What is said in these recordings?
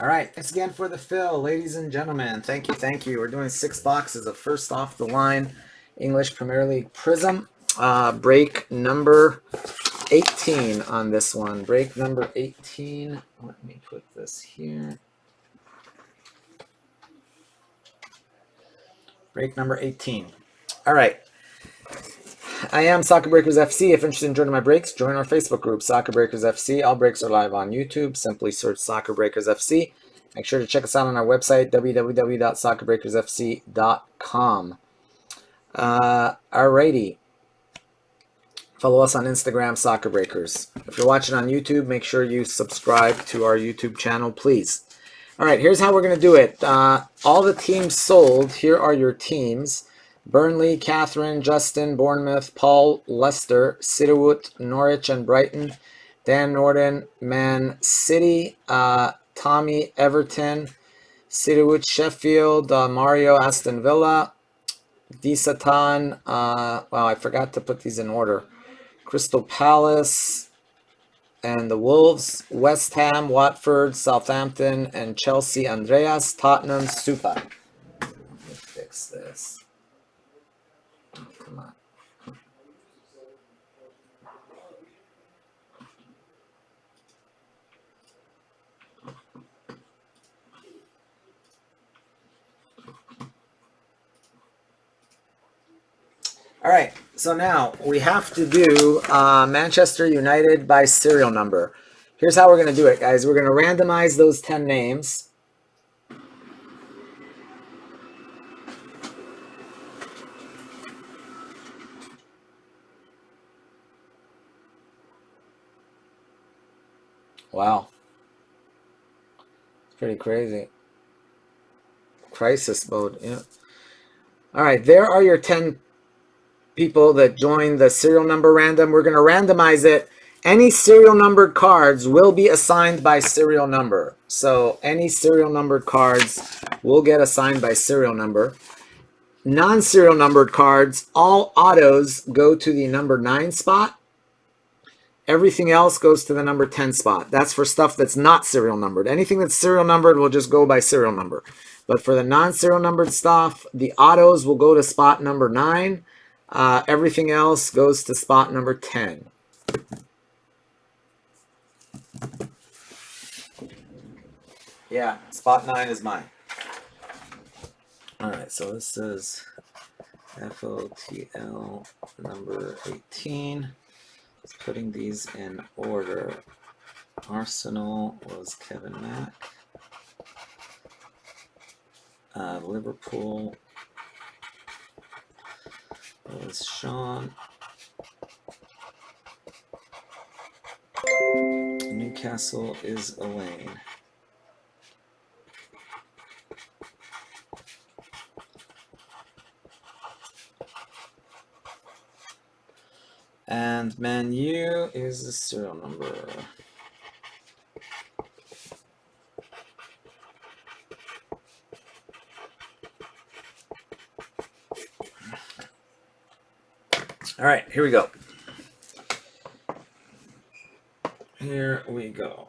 All right, thanks again for the fill, ladies and gentlemen. Thank you, thank you. We're doing 6 boxes of first off the line English Premier League Prizm. Break number 18 on this one. Break number 18. Let me put this here. Break number 18. All right. I am Soccer Breakers FC. If interested in joining my breaks, join our Facebook group, Soccer Breakers FC. All breaks are live on YouTube. Simply search Soccer Breakers FC. Make sure to check us out on our website, www.soccerbreakersfc.com. Alrighty. Follow us on Instagram, Soccer Breakers. If you're watching on YouTube, make sure you subscribe to our YouTube channel, please. All right, here's how we're going to do it. All the teams sold. Here are your teams. Burnley, Catherine, Justin, Bournemouth, Paul, Leicester, Citywood, Norwich, and Brighton. Dan Norden, Man City, Tommy, Everton, Citywood, Sheffield, Mario, Aston Villa, Disatan, wow, I forgot to put these in order. Crystal Palace and the Wolves, West Ham, Watford, Southampton, and Chelsea, Andreas, Tottenham, Supa. Let me fix this. Oh, come on. All right, so now we have to do Manchester United by serial number. Here's how we're going to do it, guys. We're going to randomize those 10 names. Wow. It's pretty crazy. Crisis mode, yeah. All right, there are your 10 people that join the serial number random. We're going to randomize it. Any serial numbered cards will be assigned by serial number. So any serial numbered cards will get assigned by serial number. Non-serial numbered cards, all autos go to the number 9 spot. Everything else goes to the number 10 spot. That's for stuff that's not serial numbered. Anything that's serial numbered will just go by serial number. But for the non-serial numbered stuff, the autos will go to spot number 9. Everything else goes to spot number 10. Yeah, spot 9 is mine. All right, so this is FOTL number 18. Just putting these in order. Arsenal was Kevin Mack. Liverpool was Sean. Newcastle is Elaine. And Man U is the serial number. All right, here we go. Here we go.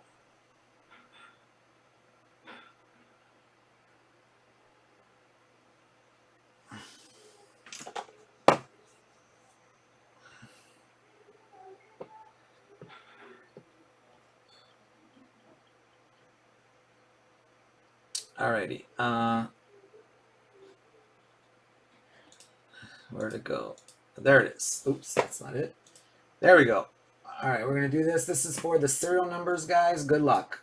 Alrighty. Where'd it go? There it is. Oops, that's not it. There we go. All right, we're going to do this. This is for the serial numbers, guys. Good luck.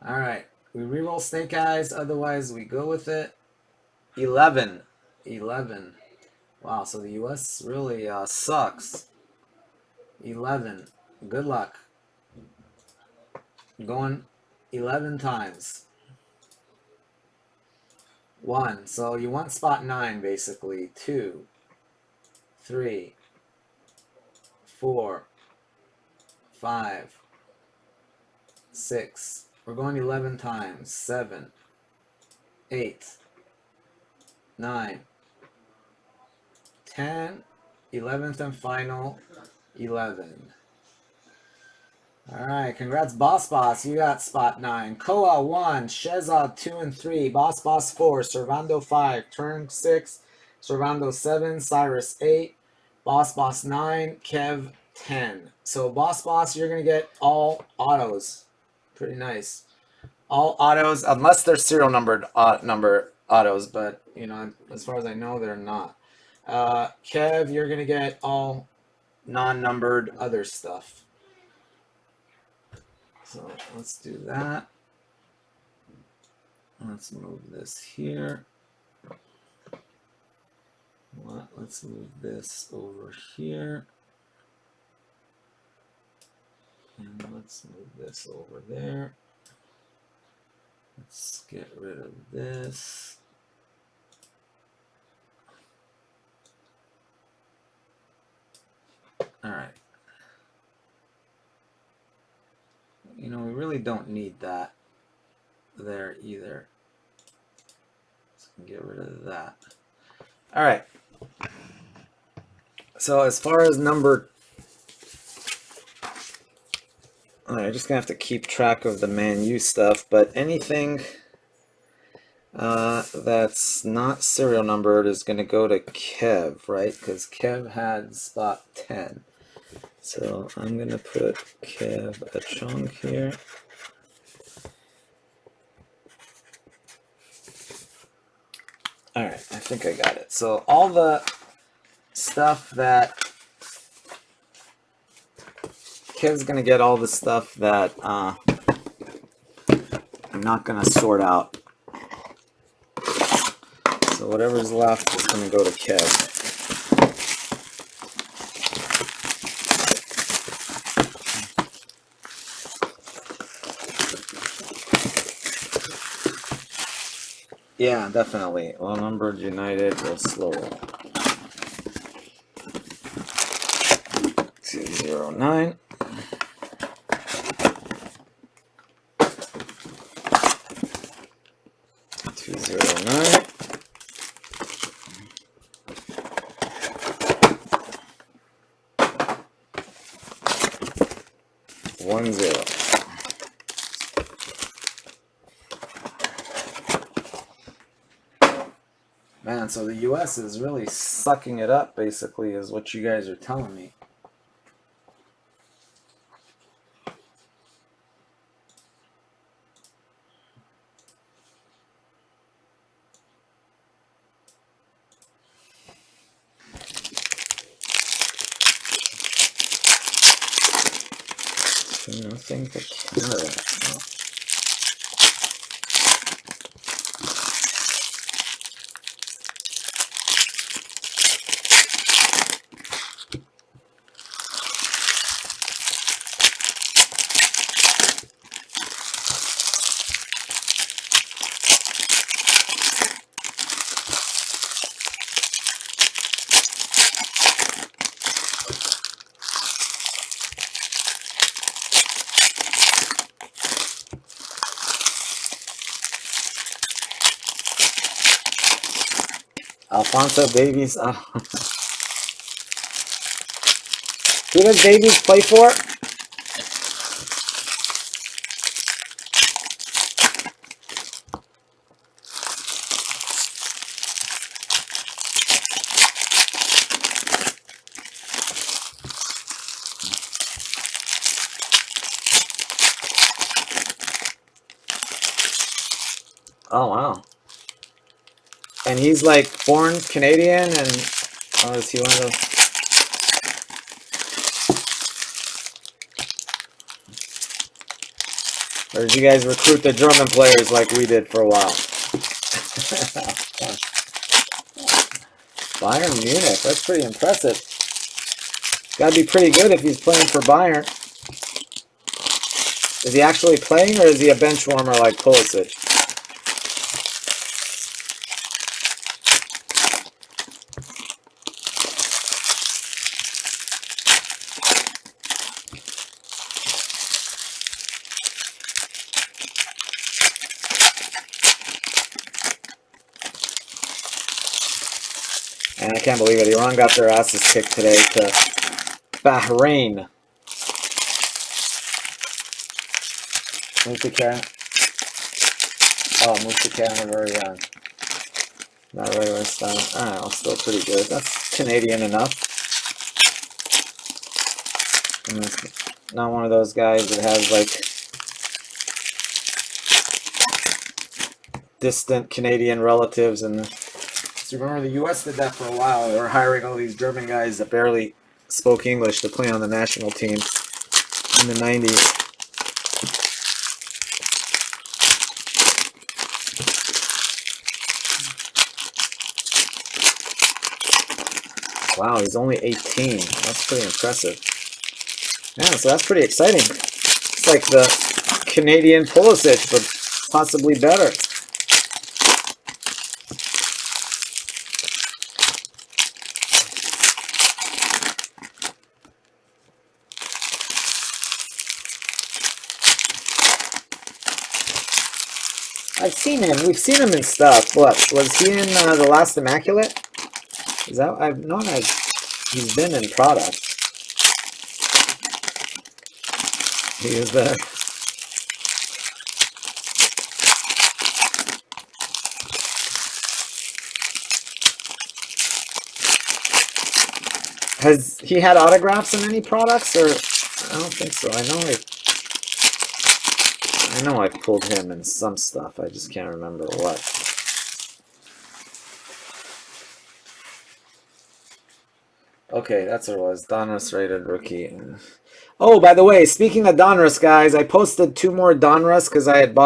All right. We reroll snake eyes. Otherwise, we go with it. 11. 11. Wow, so the U.S. really sucks. 11. Good luck. Going 11 times. 1. So you want spot 9, basically. 2, 3, 4, 5, 6. We're going 11 times. 7, 8, 9, 10, 11th and final, 11. All right, congrats, Boss Boss. You got spot 9. Koa 1, Sheza 2 and 3, Boss Boss 4, Servando 5, Turn 6, Servando 7, Cyrus 8, Boss Boss 9, Kev 10. So Boss Boss, you're gonna get all autos. Pretty nice. All autos, unless they're serial numbered number autos, but you know, as far as I know, they're not. Kev, you're gonna get all non-numbered other stuff. So let's do that. Let's move this here. Let's move this over here. And let's move this over there. Let's get rid of this. All right. You know, we really don't need that there either. So get rid of that. All right. So as far as number, all right, I'm just gonna have to keep track of the Man U stuff, but anything that's not serial numbered is gonna go to Kev, right? Because Kev had spot 10. So I'm gonna put Kev a chunk here. All right, I think I got it. So all the stuff that Kev's gonna get, all the stuff that I'm not gonna sort out. So whatever's left is gonna go to Kev. Yeah, definitely. Well numbered United will slow roll. 209. 209. 10. Man, so the US is really sucking it up, basically, is what you guys are telling me. Nothing but Canada. Oh. Alphonso Davies. Oh. Who does Davies play for? Oh, wow. And he's like born Canadian, and oh, is he one of those? Or did you guys recruit the German players like we did for a while? Bayern Munich, that's pretty impressive. Got to be pretty good if he's playing for Bayern. Is he actually playing, or is he a bench warmer like Pulisic? And I can't believe it. Iran got their asses kicked today to Bahrain. Musika. Oh, Musika on the very young. Not regular style. I don't know, still pretty good. That's Canadian enough. And it's not one of those guys that has like distant Canadian relatives. And so remember, the U.S. did that for a while. They were hiring all these German guys that barely spoke English to play on the national team in the 90s. Wow, he's only 18. That's pretty impressive. Yeah, so that's pretty exciting. It's like the Canadian Pulisic, but possibly better. I've seen him. We've seen him in stuff. What, was he in The Last Immaculate? Is that, I've known he's been in product. He is there. Has he had autographs in any products, or I don't think so. I know I've pulled him in some stuff. I just can't remember what. Okay, that's what it was. Donruss rated rookie. Oh, by the way, speaking of Donruss, guys, I posted 2 more Donruss because I had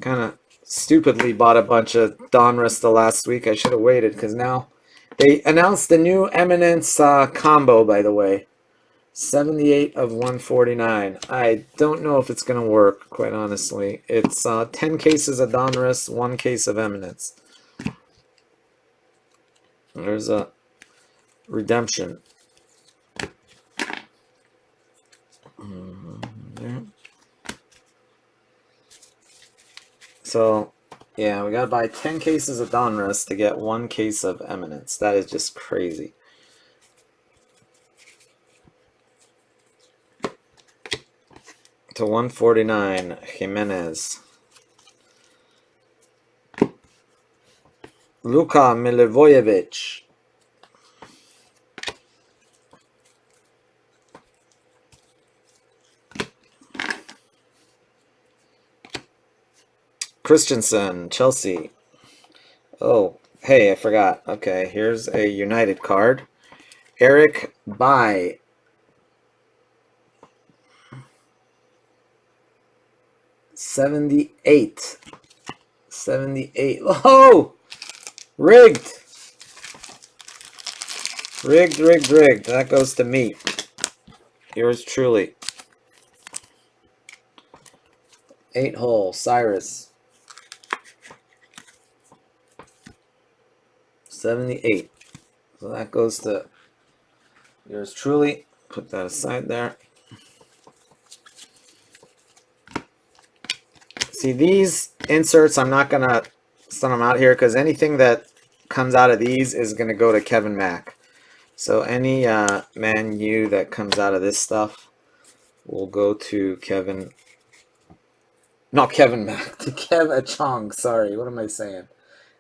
kind of stupidly bought a bunch of Donruss the last week. I should have waited because now they announced the new Eminence combo, by the way. 78 of 149. I don't know if it's going to work, quite honestly. It's 10 cases of Donruss, 1 case of Eminence. There's a redemption. There. So, yeah, we got to buy 10 cases of Donruss to get 1 case of Eminence. That is just crazy. To 149, Jimenez. Luka Milivojevic. Christensen, Chelsea. Oh, hey, I forgot. Okay, here's a United card. Eric Bai. 78. 78. Oh! Rigged. Rigged. That goes to me. Yours truly. 8-hole, Cyrus. 78. So that goes to yours truly. Put that aside there. See, these inserts, I'm not going to send them out here because anything that comes out of these is going to go to Kevin Mack. So any Man U that comes out of this stuff will go to Kevin. Not Kevin Mack, to Kev Achong. Sorry, what am I saying?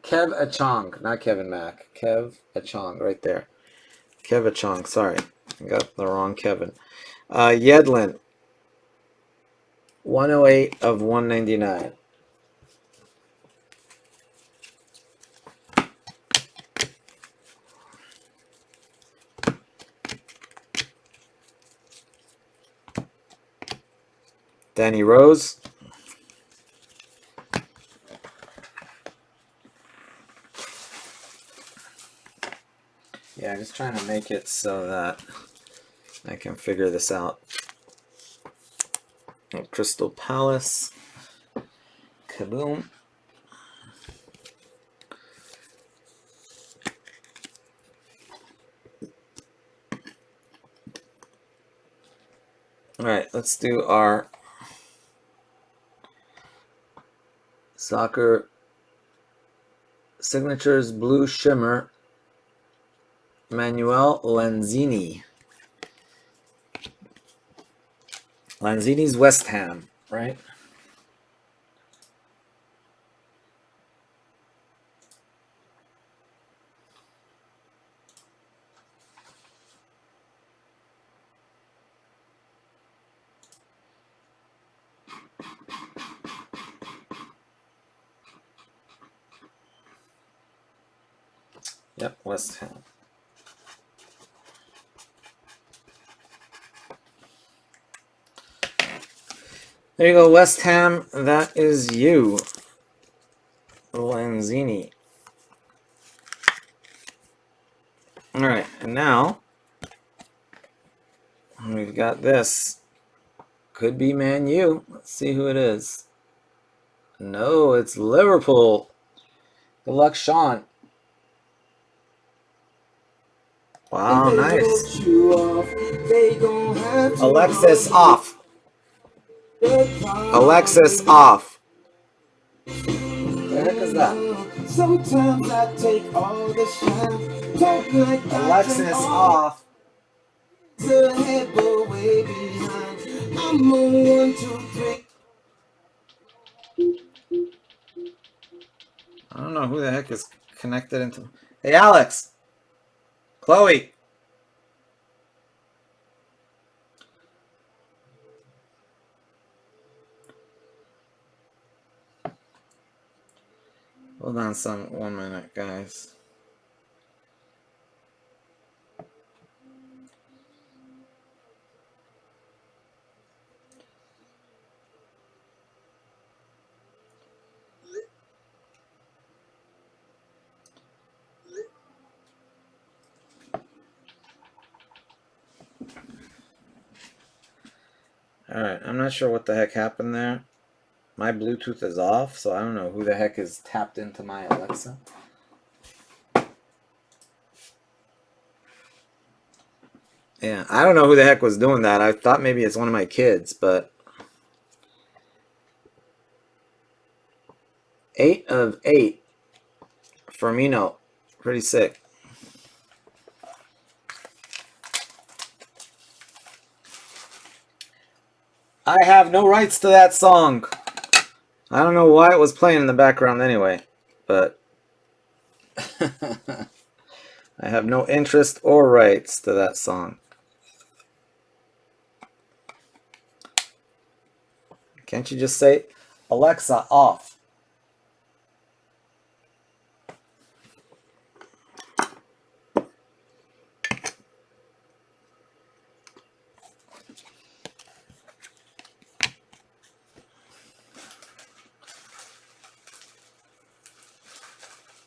Kev Achong, not Kevin Mack. Kev Achong, right there. Kev Achong, sorry. I got the wrong Kevin. Yedlin. 108 of 199. Danny Rose. Yeah, I'm just trying to make it so that I can figure this out. Crystal Palace. Kaboom. Alright, let's do our soccer signatures blue shimmer Manuel Lanzini. Lanzini's West Ham, right? Yep, West Ham. There you go, West Ham. That is you, Lanzini. All right, and now we've got this. Could be Man U. Let's see who it is. No, it's Liverpool. Good luck, Sean. Wow, nice. Alexis off. Alexis off. What the heck is that? Sometimes I take all the shine. Don't like Alexis off. Ahead, but way behind. I'm on 1, 2, 3. I don't know who the heck is connected into. Hey, Alex. Chloe. Hold on 1 minute, guys. Alright, I'm not sure what the heck happened there. My Bluetooth is off, so I don't know who the heck is tapped into my Alexa. Yeah, I don't know who the heck was doing that. I thought maybe it's one of my kids, but 8 of 8. Firmino. Pretty sick. I have no rights to that song. I don't know why it was playing in the background anyway, but I have no interest or rights to that song. Can't you just say, Alexa, off?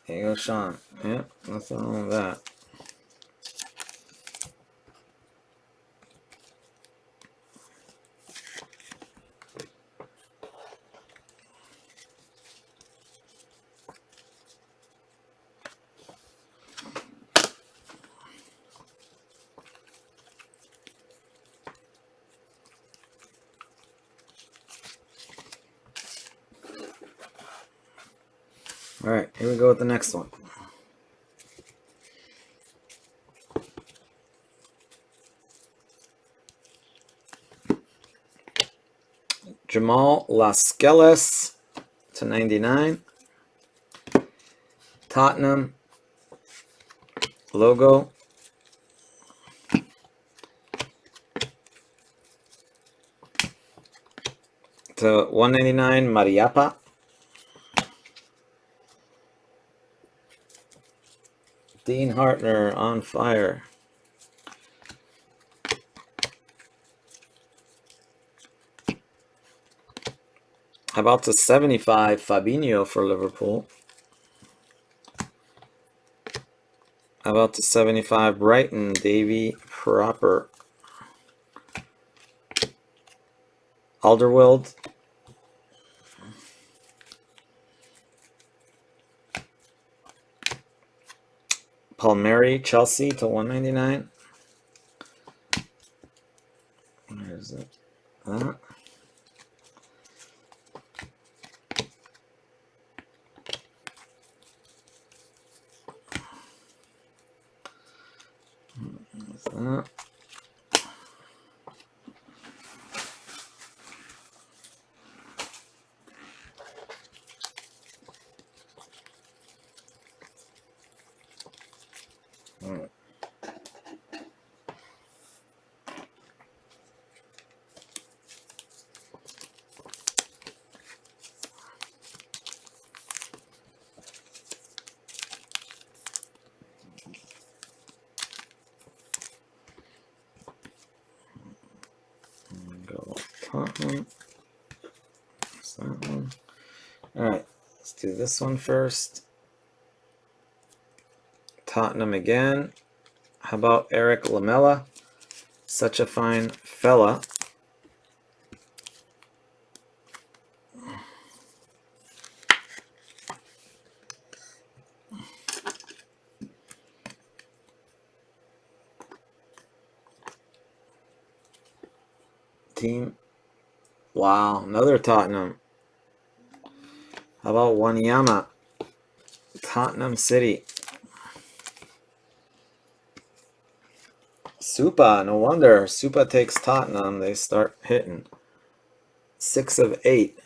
Here you go, Sean. Yep, nothing wrong with that. All right, here we go with the next one. Jamal Lascelles to 99. Tottenham logo. To 199, Mariappa. Dean Hartner on fire. How about the 75 Fabinho for Liverpool? How about the 75 Brighton Davy Proper? Alderweireld. Palmieri Chelsea to 199. Where is it? Go Tottenham. That's that one. All right, let's do this one first. Tottenham again. How about Eric Lamela? Such a fine fella. Team. Wow, another Tottenham. How about Wanyama? Tottenham City. Supa, no wonder. Supa takes Tottenham. They start hitting. 6 of 8.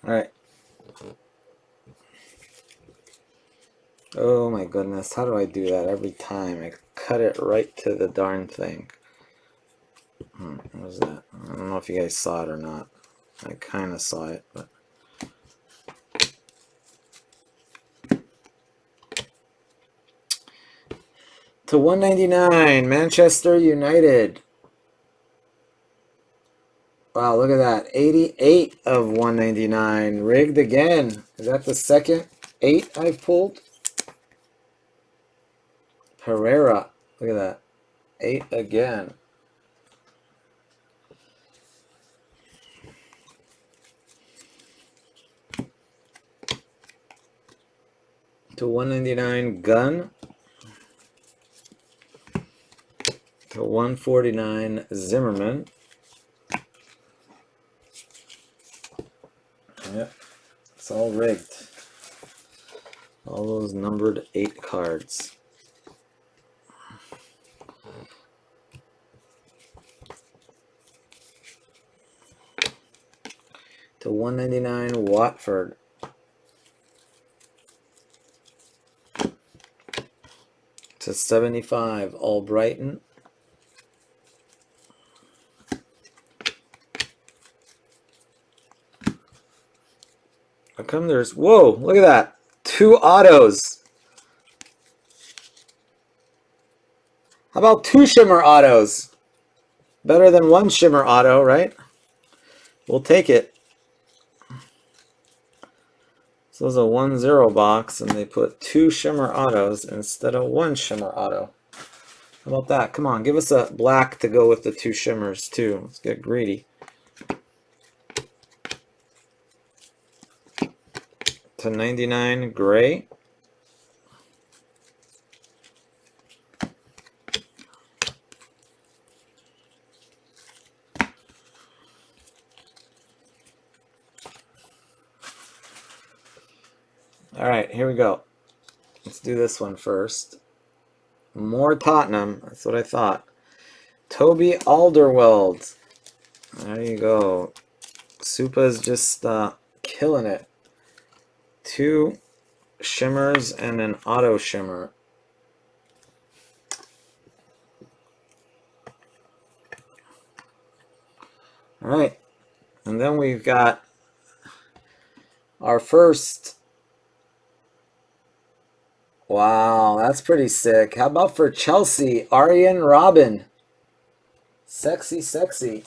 All right. Oh my goodness, how do I do that every time? I cut it right to the darn thing. What was that? I don't know if you guys saw it or not. I kind of saw it, but... To 199, Manchester United. Wow, look at that. 88 of 199. Rigged again. Is that the second 8 I've pulled? Pereira. Look at that. 8 again. To 199, Gun. To 149, Zimmerman. Yep, it's all rigged. All those numbered 8 cards. To 199, Watford. To 75, Albrighton. How come there's... Whoa, look at that. 2 autos. How about 2 shimmer autos? Better than 1 shimmer auto, right? We'll take it. So it's a 1-0 box, and they put 2 shimmer autos instead of 1 shimmer auto. How about that? Come on, give us a black to go with the 2 shimmers, too. Let's get greedy. To 99, gray. All right, here we go. Let's do this one first. More Tottenham. That's what I thought. Toby Alderweireld. There you go. Supa's just killing it. 2 shimmers and an auto shimmer. All right. And then we've got our first. Wow, that's pretty sick. How about for Chelsea, Arjen Robben? Sexy, sexy.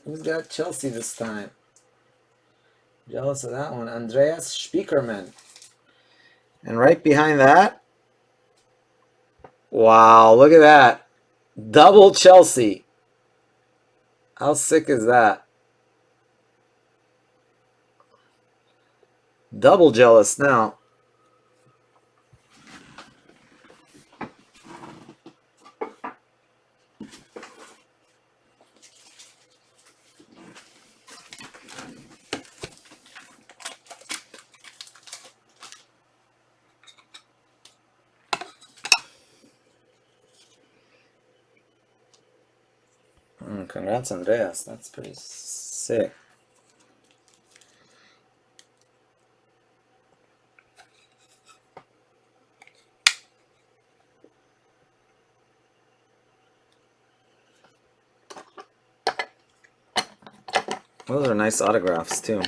Who's got Chelsea this time? Jealous of that one. Andreas Spiekerman. And right behind that, wow, look at that. Double Chelsea. How sick is that? Double jealous now. Congrats, Andreas. That's pretty sick. Those are nice autographs, too.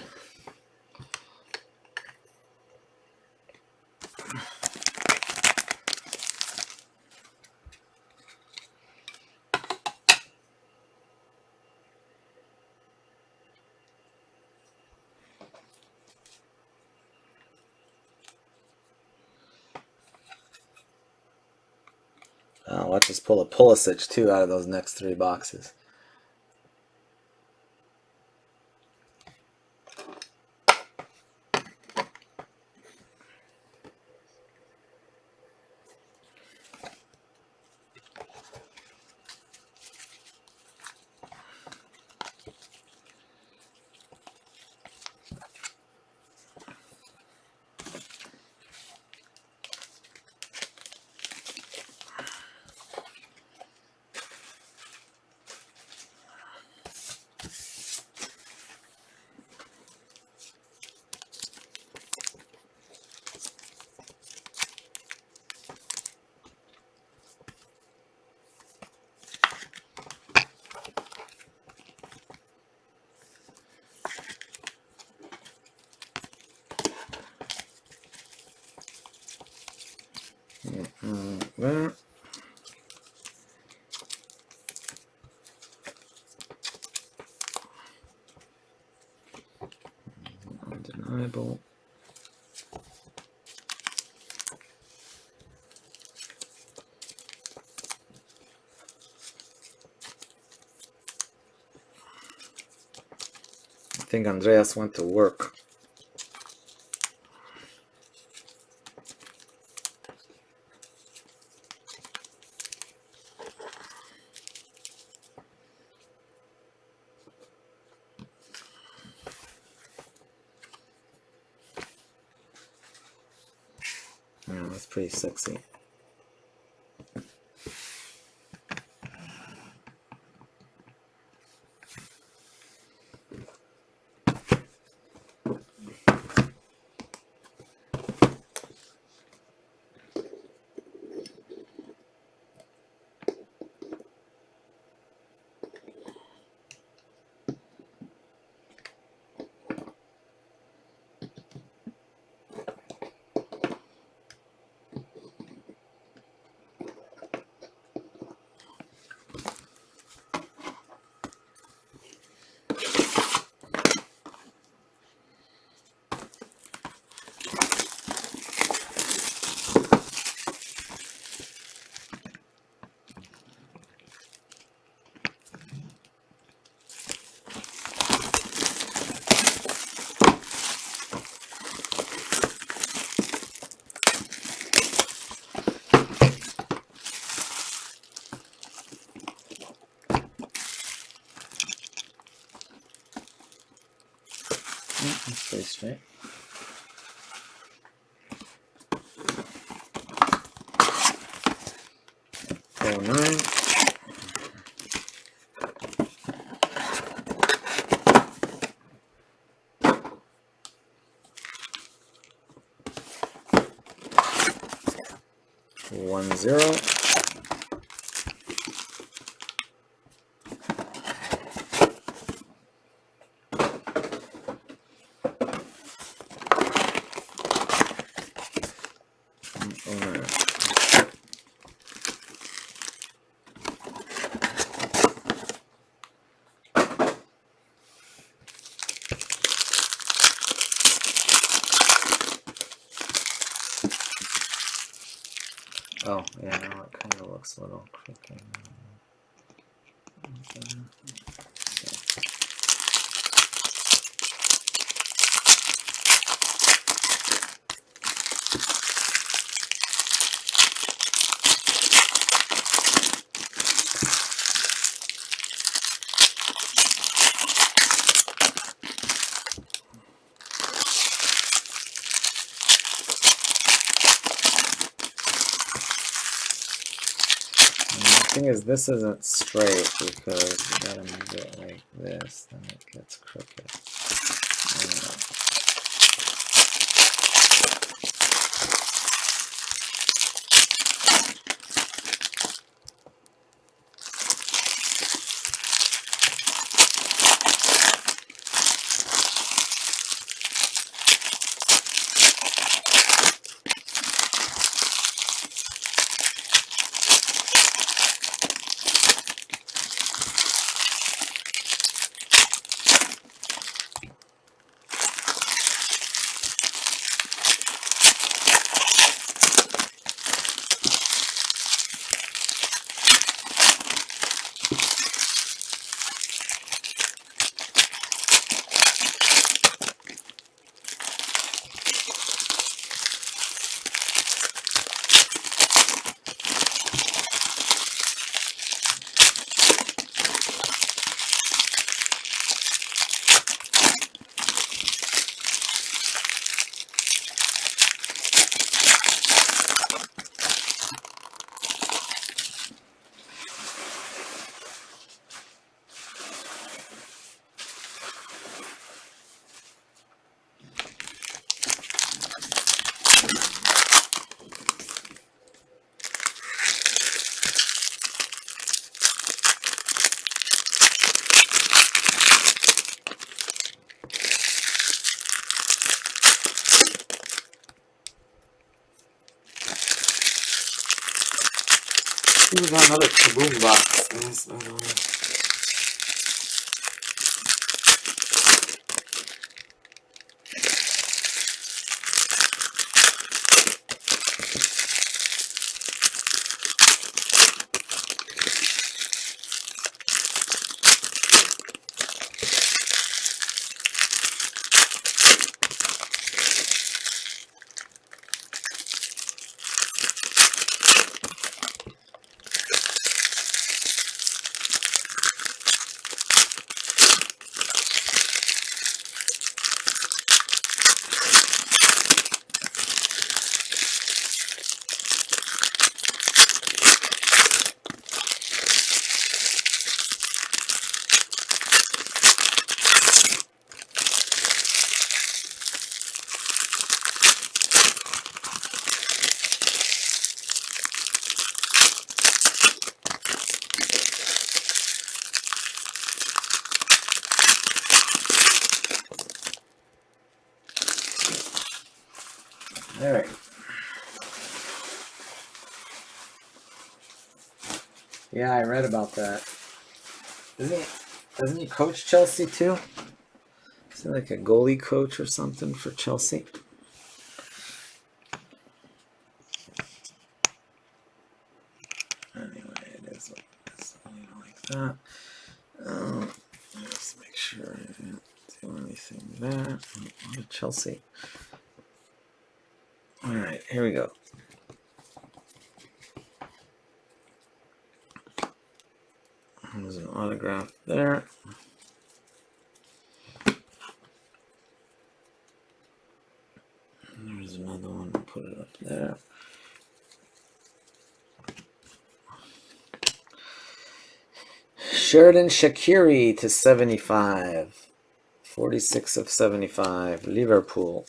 Watch us pull a Pulisic, too, out of those next 3 boxes. Undeniable. I think Andreas went to work. Yeah, that's pretty sexy. That's pretty straight. Oh, 9. One zero. Oh, yeah, no, it kind of looks a little crooked. Okay. The thing is, this isn't straight because you gotta move it like this, then it gets crooked. We got another kaboom box, guys, by the way. All right. Yeah, I read about that. Doesn't he coach Chelsea too? Is he like a goalie coach or something for Chelsea? Anyway, it is like that. Let's make sure I didn't do anything there. Chelsea. All right, here we go. There's an autograph there. And there's another one. Put it up there. Sheridan Shaqiri to 75. 46 of 75. Liverpool.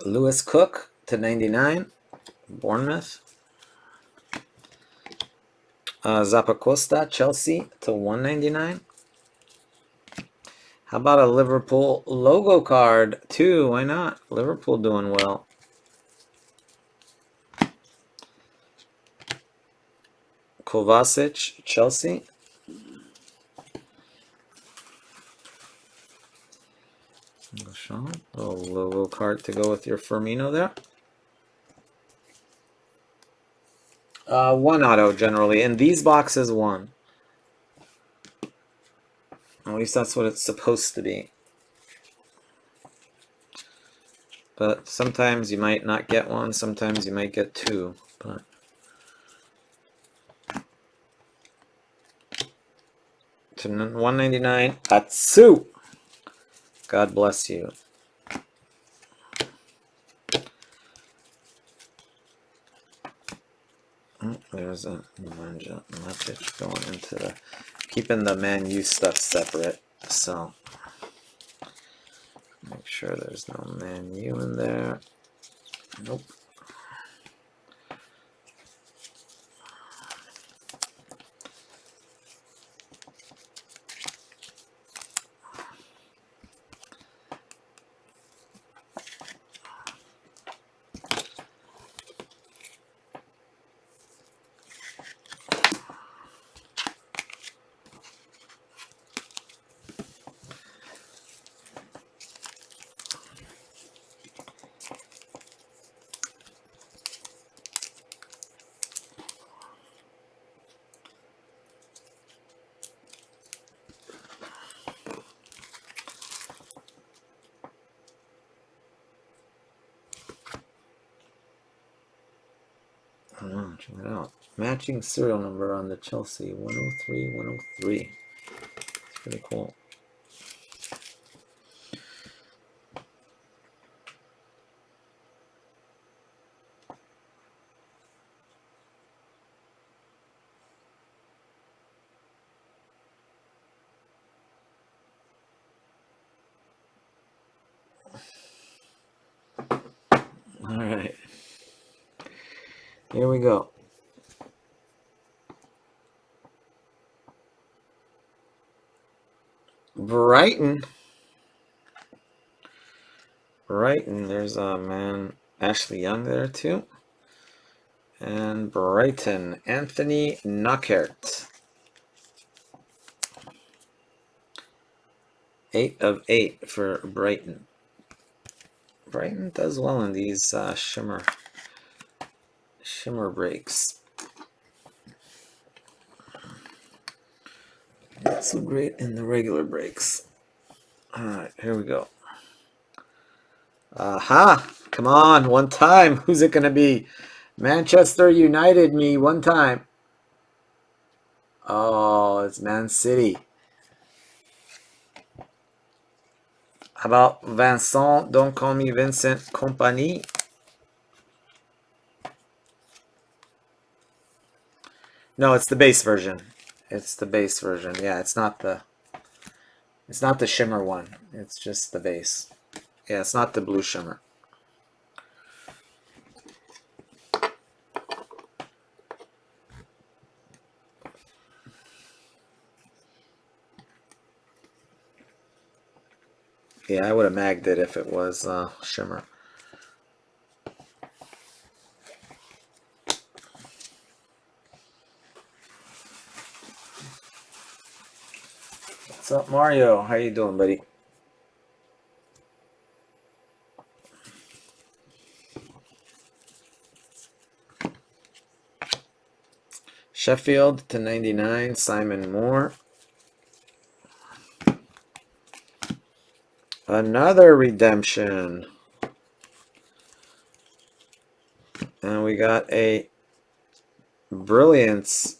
Lewis Cook to 99. Bournemouth. Zappacosta, Chelsea to 199. How about a Liverpool logo card too? Why not? Liverpool doing well. Kovacic, Chelsea. Little logo card to go with your Firmino there. One auto generally. In these boxes, one. At least that's what it's supposed to be. But sometimes you might not get one, sometimes you might get two. But to 199, Atsu. God bless you. Oh, there's a message going into the keeping the Man U stuff separate. So make sure there's no Man U in there. Nope. Oh, check it out. Matching serial number on the Chelsea 103 103. It's pretty cool. All right. Here we go. Brighton. There's a man, Ashley Young there too. And Brighton, Anthony Knockert. 8 of 8 for Brighton. Brighton does well in these shimmer breaks. Not so great in the regular breaks. Alright, here we go. Aha! Come on, one time. Who's it going to be? Manchester United me one time. Oh, it's Man City. How about Vincent? Don't call me Vincent Company. No, it's the base version. It's the base version. Yeah, it's not the shimmer one. It's just the base. Yeah, it's not the blue shimmer. Yeah, I would have magged it if it was shimmer. What's up, Mario? How you doing, buddy? Sheffield to 99, Simon Moore. Another redemption. And we got a Brilliance.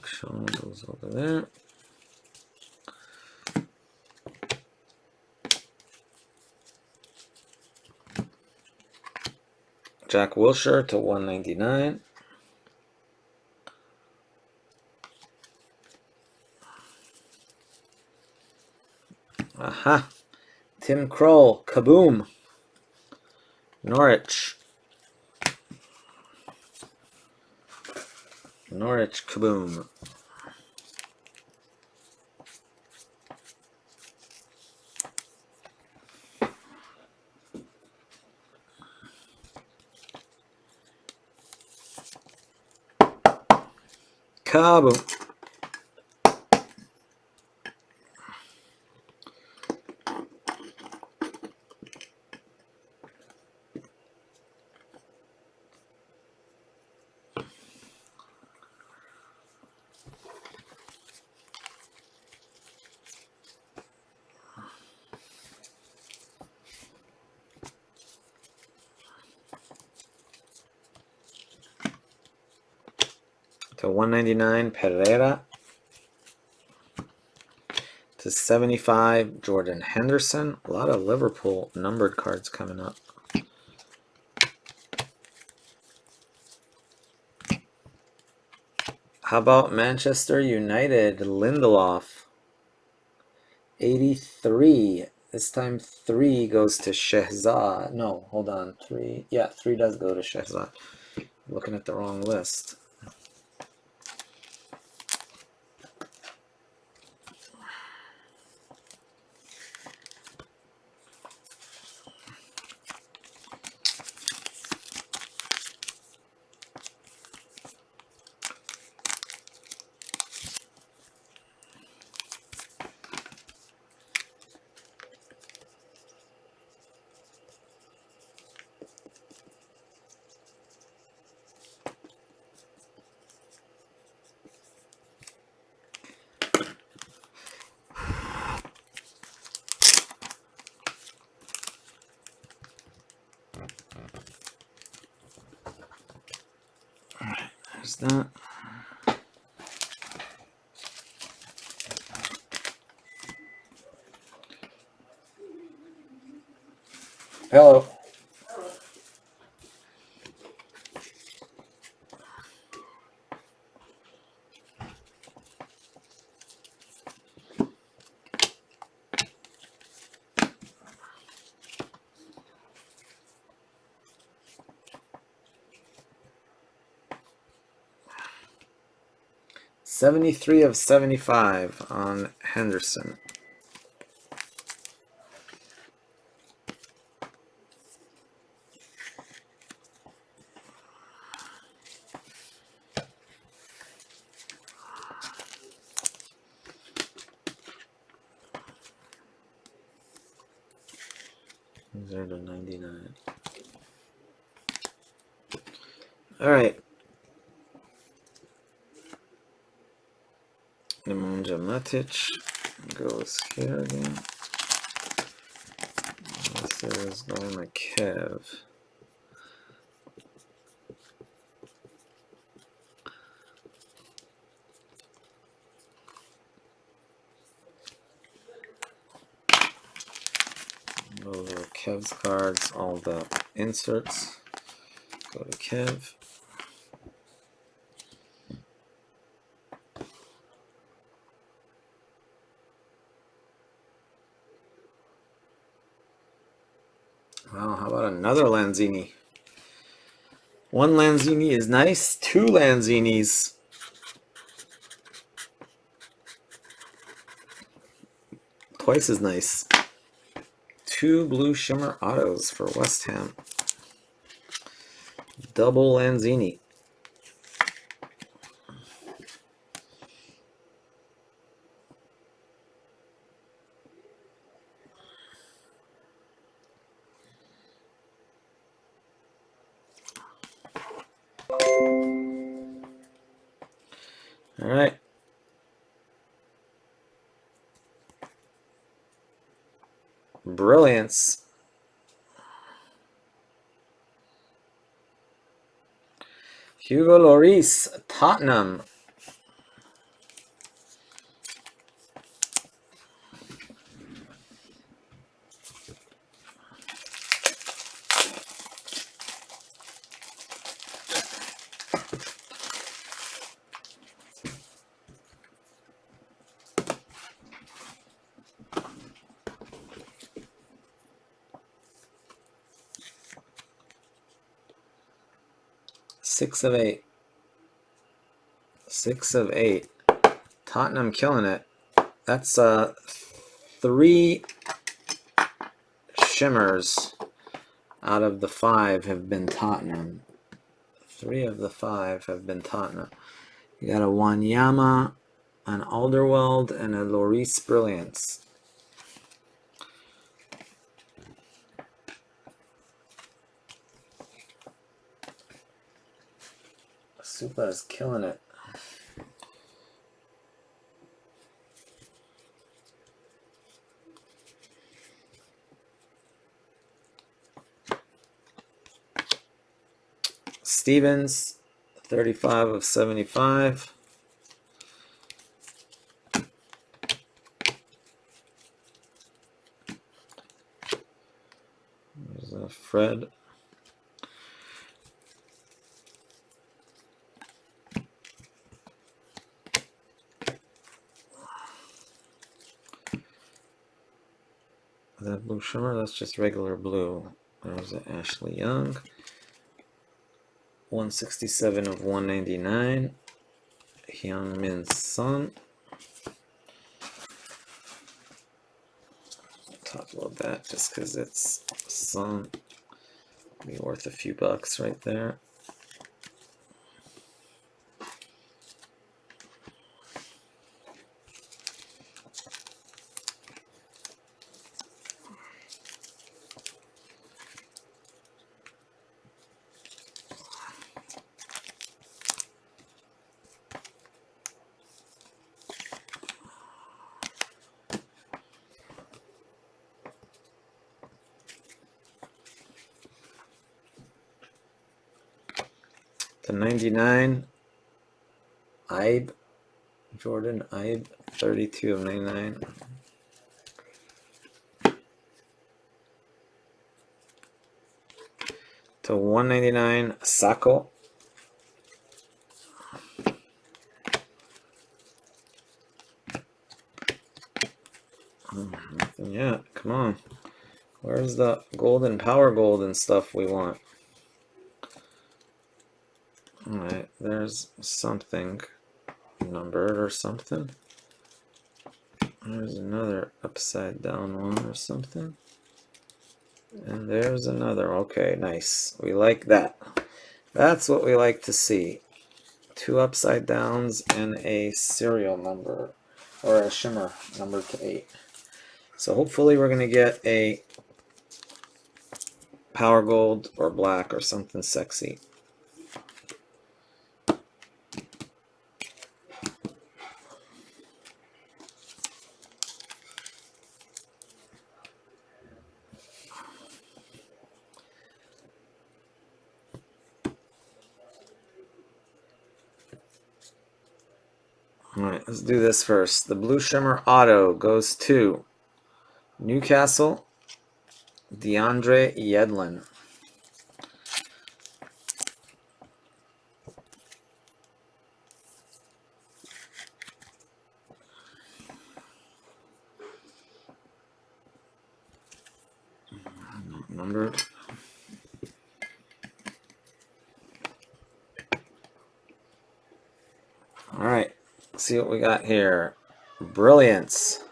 Sean goes over there. Jack Wilshere to 199. Aha. Tim Kroll, kaboom. Norwich. Norwich, kaboom. Kaboom. To 199, Pereira. To 75, Jordan Henderson. A lot of Liverpool numbered cards coming up. How about Manchester United, Lindelof? 83. This time 3 goes to Shehzad. No, hold on. 3. Yeah, 3 does go to Shehzad. Looking at the wrong list. Alright, there's that. Hello. $73 of $75 on Henderson. These are the 99. All right. Nemanja Matic goes here again. This is going to Kev. Those are Kev's cards. All the inserts go to Kev. Wow, how about another Lanzini? One Lanzini is nice. Two Lanzinis. Twice as nice. Two blue shimmer autos for West Ham. Double Lanzini. All right. Brilliance. Hugo Lloris, Tottenham. Six of 8. 6 of 8. Tottenham killing it. That's 3 shimmers out of the 5 have been Tottenham. 3 of the 5 have been Tottenham. You got a Wanyama, an Alderweireld, and a Lloris Brilliance. Supa is killing it. Stevens, 35 of 75. There's a Fred. Is that blue shimmer? That's just regular blue. There's an Ashley Young. 167 of 199. Hyun Min Sun. Top load that just because it's Sun. Be worth a few bucks right there. The 99, Ibe, Jordan Ibe, 32 of 99. To 199, Sako. Nothing yet. Come on. Where's the golden power gold and stuff we want? Alright, there's something numbered or something. There's another upside down one or something. And there's another. Okay, nice. We like that. That's what we like to see. 2 upside downs and a serial number, or a shimmer numbered to 8. So hopefully we're going to get a power gold or black or something sexy. Alright, let's do this first. The Blue Shimmer Auto goes to Newcastle, DeAndre Yedlin. Not numbered. Alright, let's see what we got here. Brilliance.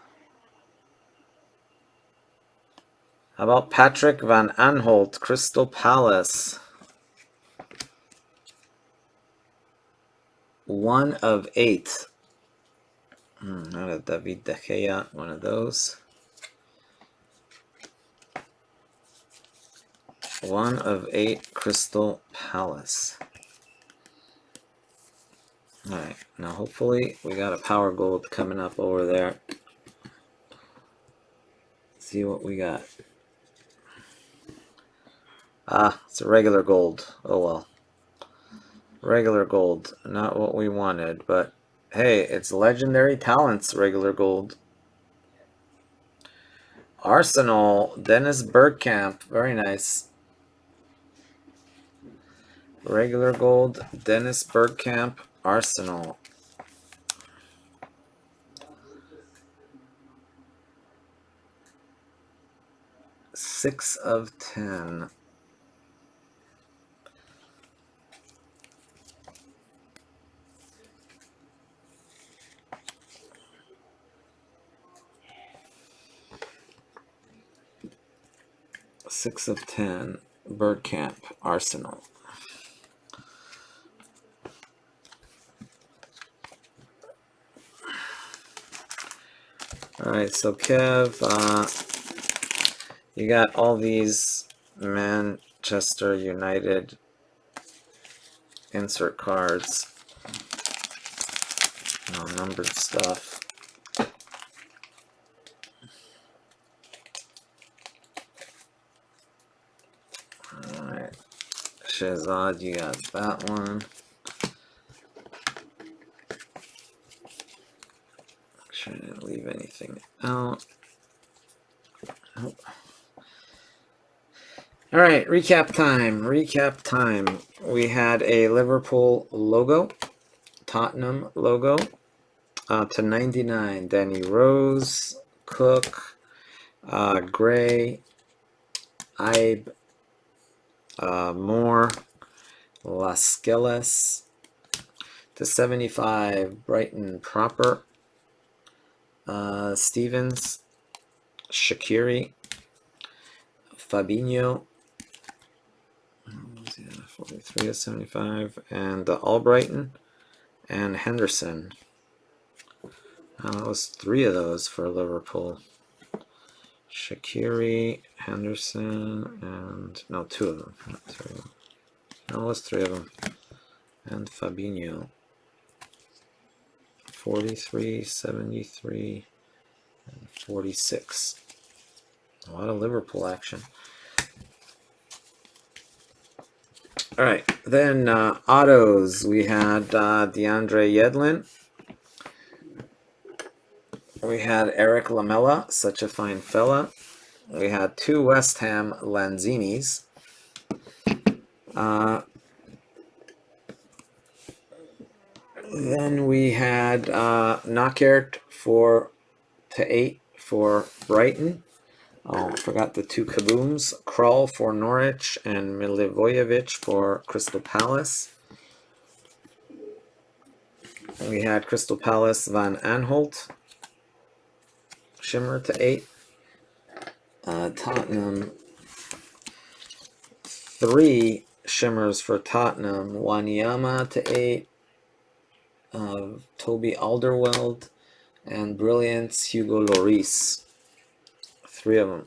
How about Patrick Van Aanholt, Crystal Palace? 1 of 8. Not a David De Gea, one of those. 1 of 8, Crystal Palace. Alright, now hopefully we got a power gold coming up over there. See what we got. Ah, it's a regular gold. Oh well. Regular gold. Not what we wanted, but hey, it's Legendary Talents regular gold. Arsenal, Dennis Bergkamp. Very nice. Regular gold, Dennis Bergkamp, Arsenal. Six of 10. 6 of 10, Birdcamp, Arsenal. All right, so Kev, you got all these Manchester United insert cards, numbered stuff. All right, Shazad, you got that one. Make sure I didn't leave anything out. Nope. All right, recap time. Recap time. We had a Liverpool logo, Tottenham logo, to 99. Danny Rose, Cook, Gray, Ibe, Moore, Lascelles, to 75. Brighton proper, Stevens, Shaqiri, Fabinho, 43 to 75, and Albrighton and Henderson. That was 3 of those for Liverpool. Shaqiri, Henderson, and no, 2 of them. Not 3 of them. No, it was 3 of them. And Fabinho. 43, 73, and 46. A lot of Liverpool action. All right, then autos. We had DeAndre Yedlin. We had Eric Lamela, such a fine fella. We had 2 West Ham Lanzinis. Then we had Knockert 4 to 8 for Brighton. Oh, forgot the 2 Kabooms. Krull for Norwich and Milivojevic for Crystal Palace. And we had Crystal Palace Van Aanholt. Shimmer to 8. Tottenham 3 shimmers for Tottenham. Wanyama to 8. Toby Alderweireld and Brilliance Hugo Lloris. 3 of them.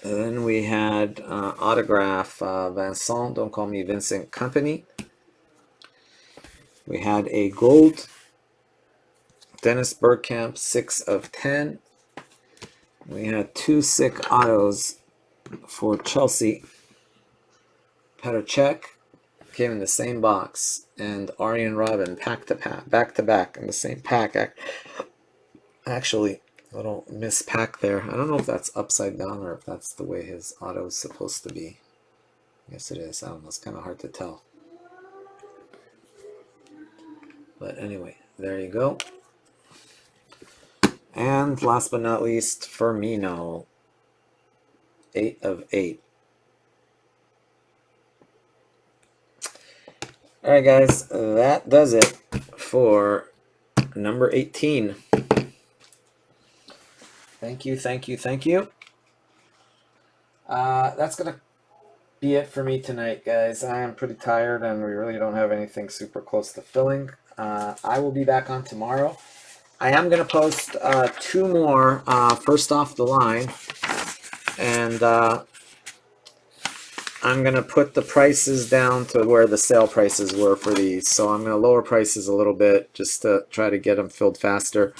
And then we had autograph Vincent, don't call me Vincent Company. We had a gold Dennis Bergkamp 6 of 10. We had 2 sick autos for Chelsea. Petr Cech came in the same box, and Arjen Robben back to back in the same pack. Actually, a little mispack there. I don't know if that's upside down or if that's the way his auto is supposed to be. I guess it is. I don't know. It's kind of hard to tell. But anyway, there you go. And last but not least, Firmino. 8 of 8. Alright guys, that does it for number 18. Thank you, thank you, thank you. That's going to be it for me tonight, guys. I am pretty tired and we really don't have anything super close to filling. I will be back on tomorrow. I am going to post 2 more first off the line, and I'm going to put the prices down to where the sale prices were for these. So I'm going to lower prices a little bit just to try to get them filled faster.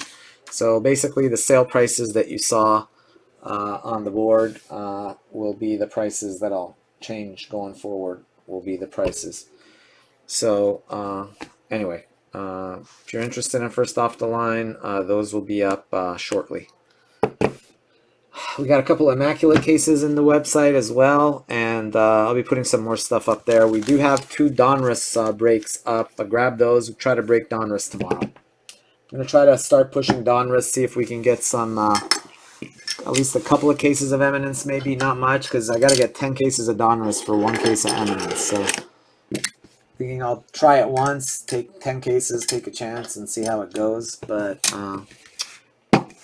So basically the sale prices that you saw on the board will be the prices that I'll change going forward, will be the prices. So anyway. If you're interested in first off the line, those will be up shortly. We got a couple immaculate cases in the website as well, and I'll be putting some more stuff up there. We do have 2 Donruss breaks up. Grab those. We'll try to break Donruss tomorrow. I'm going to try to start pushing Donruss, see if we can get some, at least a couple of cases of Eminence, maybe not much, because I got to get 10 cases of Donruss for 1 case of Eminence. So thinking I'll try it once, take 10 cases, take a chance, and see how it goes. But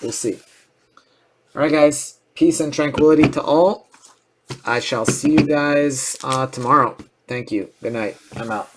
we'll see. All right, guys. Peace and tranquility to all. I shall see you guys tomorrow. Thank you. Good night. I'm out.